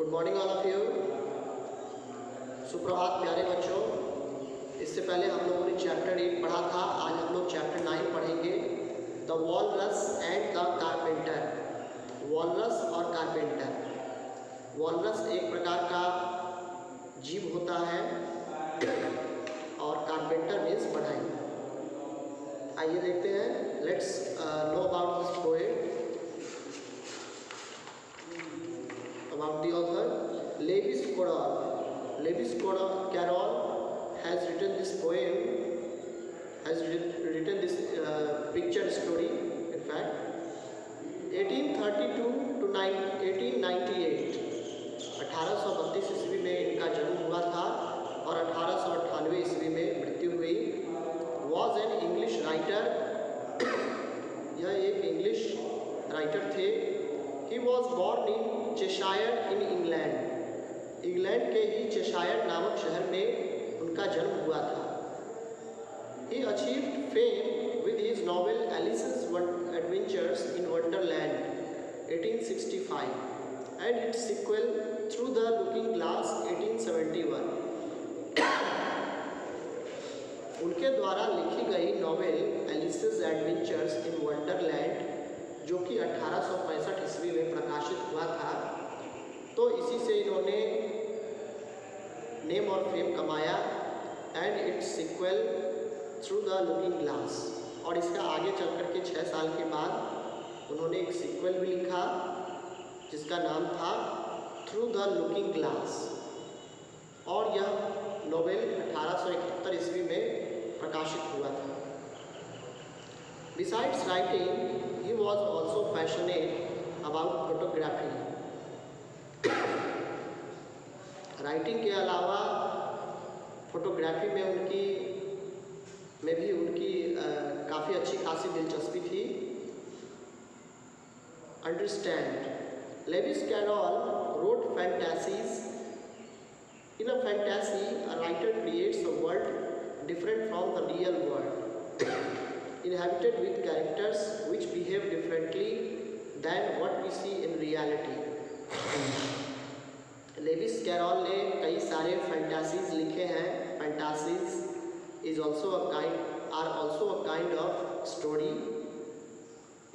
Good morning all of you. सुप्रभात प्यारे बच्चों। इससे पहले हम लोगों ने चैप्टर 8 पढ़ा था। आज हम लोग चैप्टर 9 पढ़ेंगे, the walrus and the carpenter. Walrus और कारपेंटर। वॉलरस एक प्रकार का जीव होता है और कारपेंटर मीन्स बढ़ाई। आइए देखते हैं, let's know about this poem, about the author Lewis Carroll. Lewis Carroll has written this poem, has written this picture story. In fact, 1832 to 1898, 1832 ईस्वी में इनका जन्म हुआ था और 1898 ईस्वी में मृत्यु हुई। Was an English writer. यह एक इंग्लिश राइटर थे। He was born in Cheshire in England. England के ही चेशायर नामक शहर में उनका जन्म हुआ था। He achieved fame with his novel Alice's Adventures in Wonderland 1865 and its sequel Through the Looking Glass 1871। उनके द्वारा लिखी गई novel Alice's adventures in Wonderland, जो कि 1865 ईस्वी में प्रकाशित हुआ था, तो इसी से इन्होंने नेम और फेम कमाया। And its sequel through the looking glass, और इसका आगे चल कर के 6 साल के बाद उन्होंने एक सीक्वल भी लिखा जिसका नाम था थ्रू द लुकिंग ग्लास, और यह नोवेल 1871 ईस्वी में प्रकाशित हुआ था। Besides writing, he was also passionate about photography. Writing के अलावा फोटोग्राफी में भी उनकी काफ़ी अच्छी खासी दिलचस्पी थी। Understand. Lewis Carroll wrote fantasies. In a fantasy, a writer creates a world different from the real world, inhabited with characters which behave differently than what we see in reality. Lewis Carroll ने कई सारे फैंटासीज लिखे हैं। फैंटासीज are also a kind of story.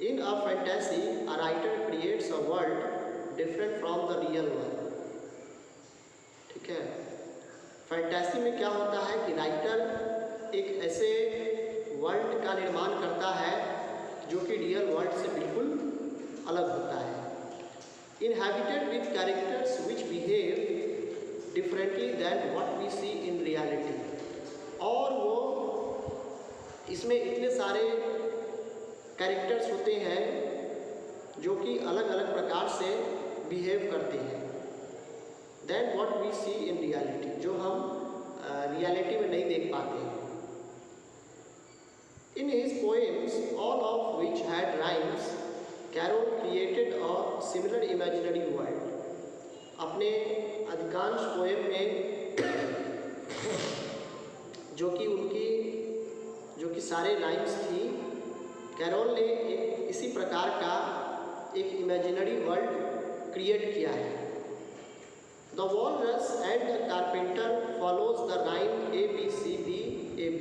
In a fantasy, a writer creates a world different from the real world. ठीक है। Fantasy में क्या होता है कि राइटर एक ऐसे वर्ल्ड का निर्माण करता है जो कि रियल वर्ल्ड से बिल्कुल अलग होता है। Inhabited with characters which behave differently than what we see in reality. और वो इसमें इतने सारे कैरेक्टर्स होते हैं जो कि अलग अलग प्रकार से बिहेव करते हैं than what we see in reality, जो हम रियलिटी में नहीं देख पाते हैं। In his poems, all of which had rhymes, Carroll created a similar imaginary world. अपने अधिकांश पोएम में जो कि सारे राइम्स थी, कैरोल ने इसी प्रकार का एक इमेजिनरी वर्ल्ड क्रिएट किया है। The walrus and the carpenter follows the rhyme ABCDAB।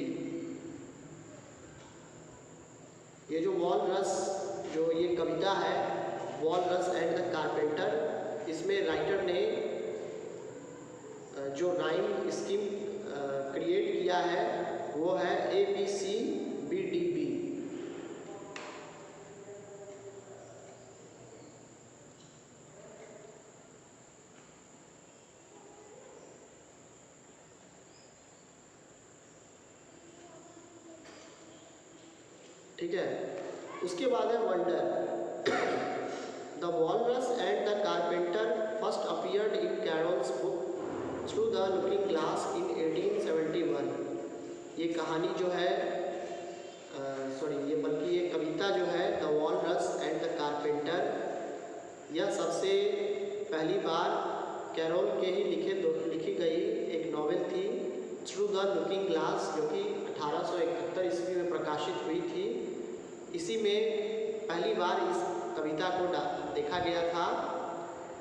ये जो वॉलरस, जो ये कविता है वॉलरस एंड द कारपेंटर, इसमें राइटर ने जो राइम स्कीम क्रिएट किया है वो है ABCBDB। ठीक है। उसके बाद है wonder. The walrus and the Carpenter first appeared in Carroll's book Through the looking Glass in 1871। ये कहानी जो है ये कविता जो है the walrus and the Carpenter, यह सबसे पहली बार कैरोल के ही लिखी गई एक नॉवेल थी थ्रू द लुकिंग ग्लास, जो कि 1871 ईस्वी में प्रकाशित हुई थी। इसी में पहली बार इस कविता को देखा गया था।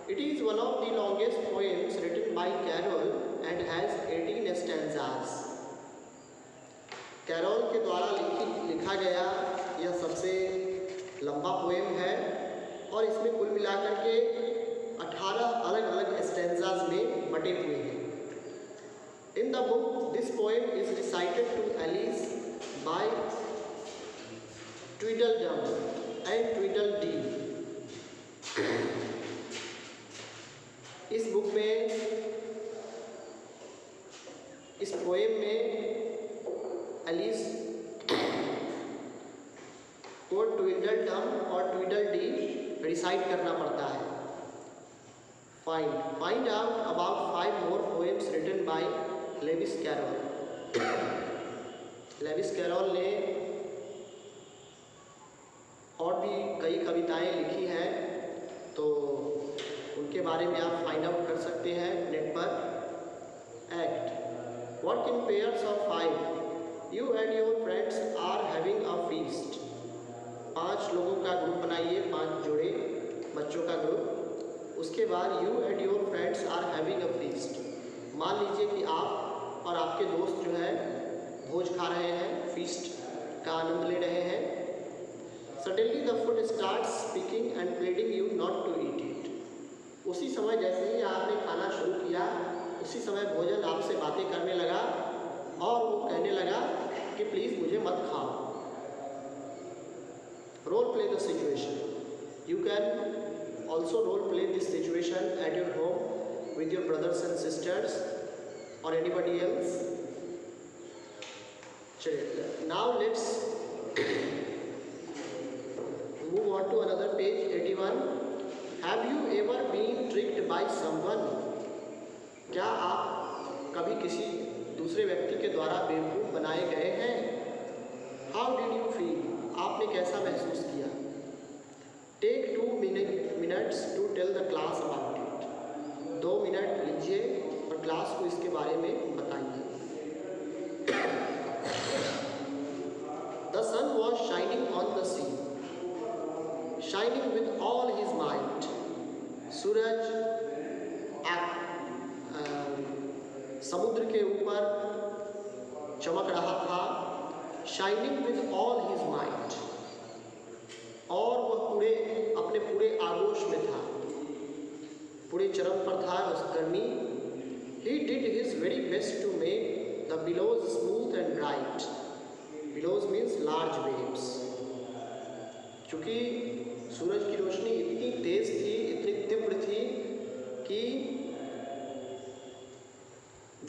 It is one of the longest poems written by Carroll and has 18 stanzas. Carol के द्वारा लिखा गया यह सबसे लंबा पोएम है और इसमें कुल मिलाकर के 18 अलग अलग स्टैंजास में बटे हुए हैं. In the book, this poem is recited to Alice by Tweedledum and Tweedledee. इस बुक में, इस पोएम में एलिस को ट्विडलडम और ट्विडलडी रिसाइट करना पड़ता है. Find out about 5 more poems written by Lewis Carroll. Lewis Carroll ने और भी कई कविताएं लिखी हैं, तो उनके बारे में आप फाइंड आउट कर सकते हैं नेट पर. Act work in pairs of 5. You and your friends are having a feast. 5 लोगों का ग्रुप बनाइए, 5 जोड़े बच्चों का ग्रुप. उसके बाद you and your friends are having a feast. मान लीजिए कि आप और आपके दोस्त जो है भोज खा रहे हैं, फीस्ट का आनंद ले रहे हैं. Suddenly the food starts speaking and pleading you not to eat it. उसी समय जैसे ही आपने खाना शुरू किया, उसी समय भोजन आपसे बातें करने लगा और वो कहने लगा कि प्लीज़ मुझे मत खाओ. Role play the situation. You can also role play this situation at your home with your brothers and sisters or anybody else. Now let's move on to another page, 81. Have you ever been tricked by someone? क्या आप कभी किसी दूसरे व्यक्ति के द्वारा बेवकूफ़ बनाए गए हैं? How did you feel? आपने कैसा महसूस किया? Take 2 minutes to tell the class about it. 2 minute लीजिए और क्लास को इसके बारे में बताइए. The sun was shining on the sea, shining with all his might. सूरज समुद्र के ऊपर चमक रहा था, shining with all his might, और वह अपने पूरे आगोश में था, पूरे चरम पर था उस गर्मी. He did his very best to make the billows smooth and bright. Billows means large waves. चूँकि सूरज की रोशनी इतनी तेज थी, इतनी तीव्र थी कि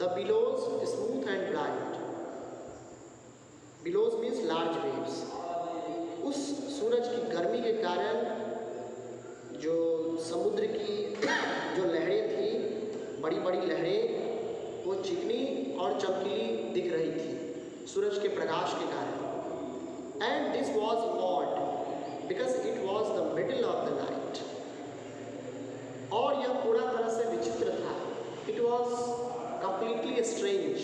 the billows smooth and bright. Billows means large waves. उस सूरज की गर्मी के कारण जो समुद्र की जो लहरें थी, बड़ी बड़ी लहरें, वो चिकनी और चमकीली दिख रही थी सूरज के प्रकाश के कारण. And this was odd because it was the middle of the night. और यह पूरा तरह से विचित्र था. It was completely strange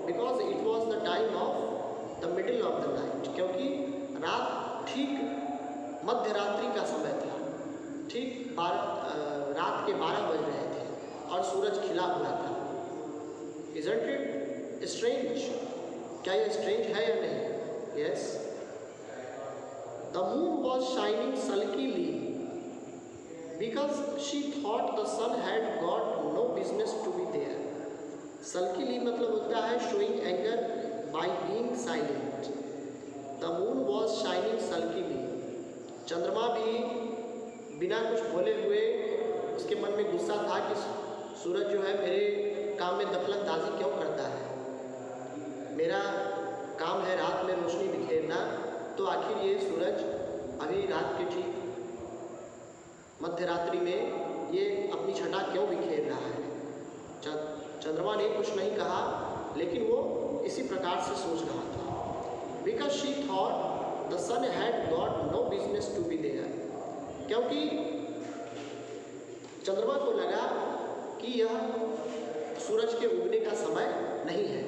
because it was the time of the middle of the night. क्योंकि रात ठीक मध्य रात्रि का समय था, ठीक रात के 12 बज रहे थे और सूरज खिला हुआ था. Isn't it strange? क्या यह स्ट्रेंज है या नहीं? Yes. The moon was shining sulkily because she thought the sun had got no business to be there. Sulkily मतलब होता है showing anger by being silent. The moon was shining sulkily. चंद्रमा भी बिना कुछ बोले हुए उसके मन में गुस्सा था कि सूरज जो है मेरे काम में दखलंदाजी क्यों करता है. मेरा काम है रात में रोशनी बिखेरना, तो आखिर ये सूरज अभी रात के ठीक मध्य रात्रि में ये अपनी छटा क्यों बिखेर रहा है. चंद्रमा ने कुछ नहीं कहा, लेकिन वो इसी प्रकार से सोच रहा था. Because she thought the sun had got no business to be there. क्योंकि चंद्रमा को लगा कि यह सूरज के उगने का समय नहीं है.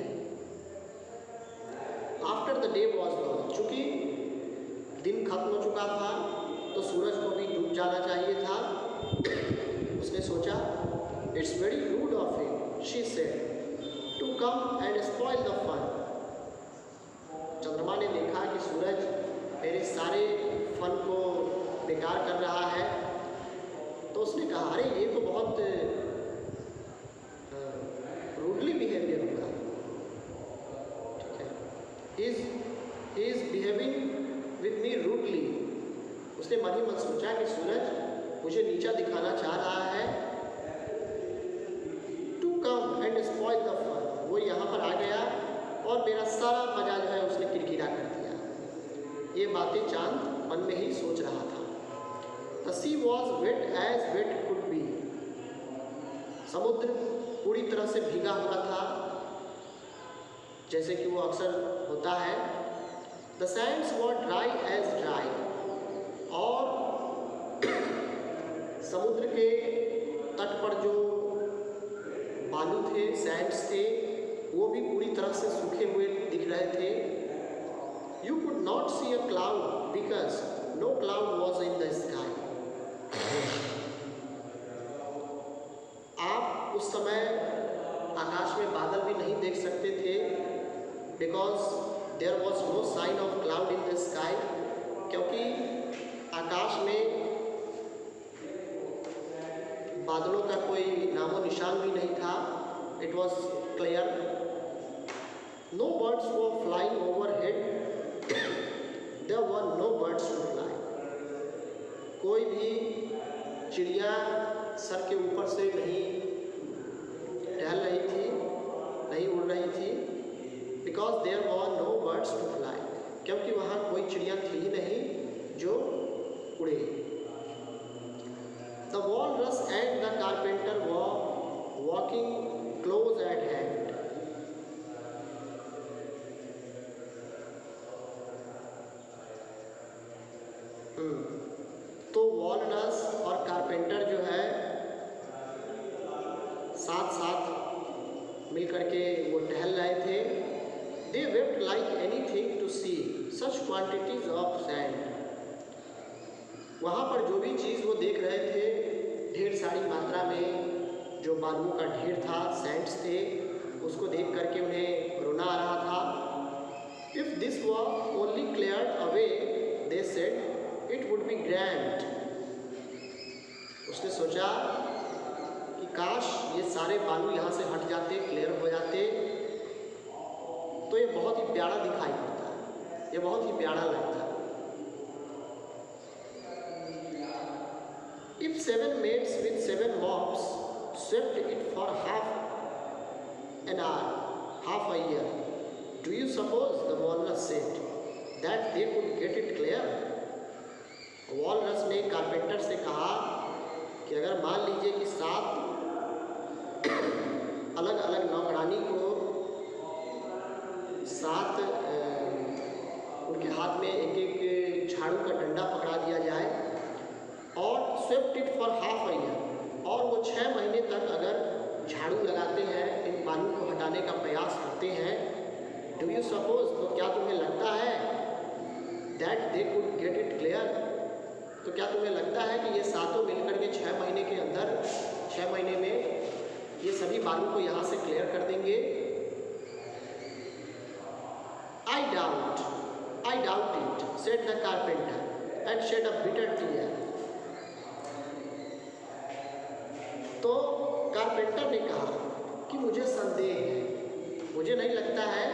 After the day was gone. चूँकि दिन खत्म हो चुका था तो सूरज को भी डूब जाना चाहिए था. उसने सोचा, it's very rude of him, she said, to come and spoil the fun. चंद्रमा ने देखा कि सूरज मेरे सारे फन को बेकार कर रहा है, तो उसने कहा, अरे ये तो बहुत रूडली बिहेवियर हुआ, ठीक है, he is behaving with me rudely. उसने मन ही मन सोचा कि सूरज मुझे नीचा दिखाना चाह रहा है, to come and spoil the fun, वो यहाँ पर आ गया और मेरा सारा मजा जो है उसने किरकिरा कर दिया। ये बातें चांद मन में ही सोच रहा था। The sea was wet as wet could be. समुद्र पूरी तरह से भीगा हुआ था, जैसे कि वो अक्सर होता है। The sands were dry as dry. और समुद्र के तट पर जो बालू थे, सैंड्स थे, वो भी पूरी तरह से सूखे हुए दिख रहे थे। You could not see a cloud because no cloud was in the sky. आप उस समय आकाश में बादल भी नहीं देख सकते थे, because there was no sign of cloud in the sky, क्योंकि आकाश में बादलों का कोई नामो निशान भी नहीं था। It was clear, no birds were flying overhead, there were no birds to fly. कोई भी चिड़िया सर के ऊपर से नहीं टहल रही थी, नहीं उड़ रही थी, because there were no birds to fly, क्योंकि वहाँ कोई चिड़िया थी ही नहीं जो उड़े। The walrus and the carpenter were walking close at hand. तो वॉलरस और कारपेंटर जो है साथ साथ मिलकर के वो टहल रहे थे। They wept like anything to see such quantities of sand. वहाँ पर जो भी चीज़ वो देख रहे थे, ढेर सारी मात्रा में जो बालुओं का ढेर था, सैंड्स थे, उसको देख करके उन्हें रोना आ रहा था। If this was only cleared away, they said, it would be grand. उसने सोचा कि काश ये सारे बालू यहाँ से हट जाते, क्लियर हो जाते, तो ये बहुत ही प्यारा दिखाई पड़ता, ये बहुत ही प्यारा लगता। If 7 maids with 7 mops swept it for half an hour, half a year, do you suppose, the walrus said, that they could get it clear? Walrus ने कारपेंटर से कहा कि अगर मान लीजिए कि 7 अलग अलग नौकरानी को 7 उनके हाथ में एक एक झाड़ू का डंडा पकड़ा दिया जाए और swept it for half a year, और वो 6 महीने तक अगर झाड़ू लगाते हैं, इन बालू को हटाने का प्रयास करते हैं, डू यू सपोज, तो क्या तुम्हें लगता है that they could get it clear? तो क्या तुम्हें लगता है कि ये सातों मिलकर के 6 महीने के अंदर, 6 महीने में ये सभी बालू को यहाँ से क्लियर कर देंगे? I doubt it, said the carpenter and shed a bitter tear. तो कारपेंटर ने कहा कि मुझे संदेह है, मुझे नहीं लगता है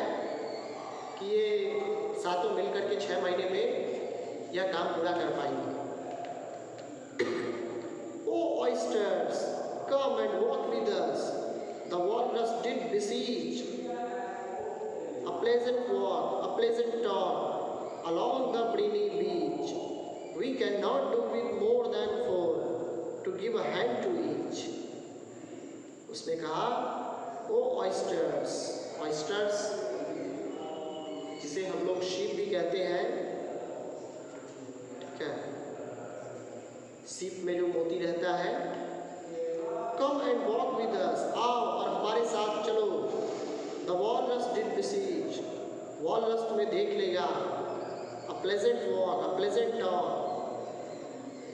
कि ये सातों मिलकर के 6 महीने में यह काम पूरा कर पाएंगे। Oh oysters, come and walk with us, the walrus did beseech. A pleasant walk, a pleasant talk along the briny beach. We cannot do with more than 4 to give a hand to each. उसने कहा, ओ oysters, oysters जिसे हम लोग sheep भी कहते हैं, ठीक है, सीप में जो मोती रहता है, come and walk with us, आओ और हमारे साथ चलो। The walrus did beseech, walrus तुम्हें देख लेगा। A pleasant walk, a pleasant talk,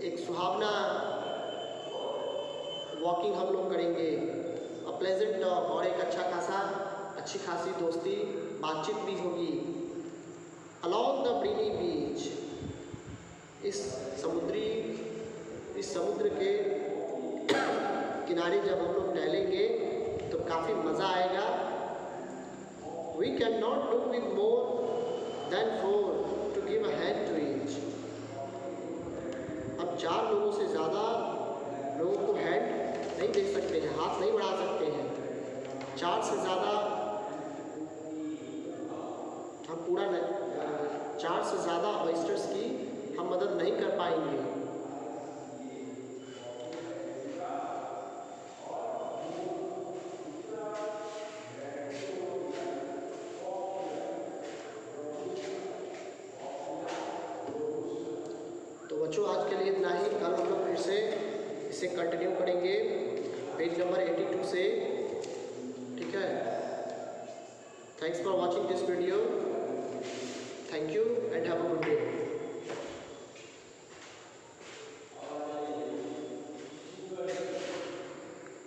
एक सुहावना वॉकिंग हम लोग करेंगे, अ प्लेजेंट टॉक, और एक अच्छी खासी दोस्ती बातचीत भी होगी। अलॉन्ग द ब्रीनी बीच, इस समुद्र के किनारे जब हम लोग टहलेंगे तो काफ़ी मज़ा आएगा। We can not do with more than 4 to give a hand to each. अब 4 लोगों से ज़्यादा लोगों को हैंड नहीं दे सकते हैं, हाथ नहीं बढ़ा सकते हैं। 4 से ज़्यादा हम 4 से ज़्यादा ऑयस्टर्स की हम मदद नहीं कर पाएंगे। तो बच्चों आज के लिए इतना ही। कल हम लोग फिर से इसे कंटिन्यू करेंगे पेज नंबर 82 से। ठीक है, thanks for watching this video. Thank you and have a good day.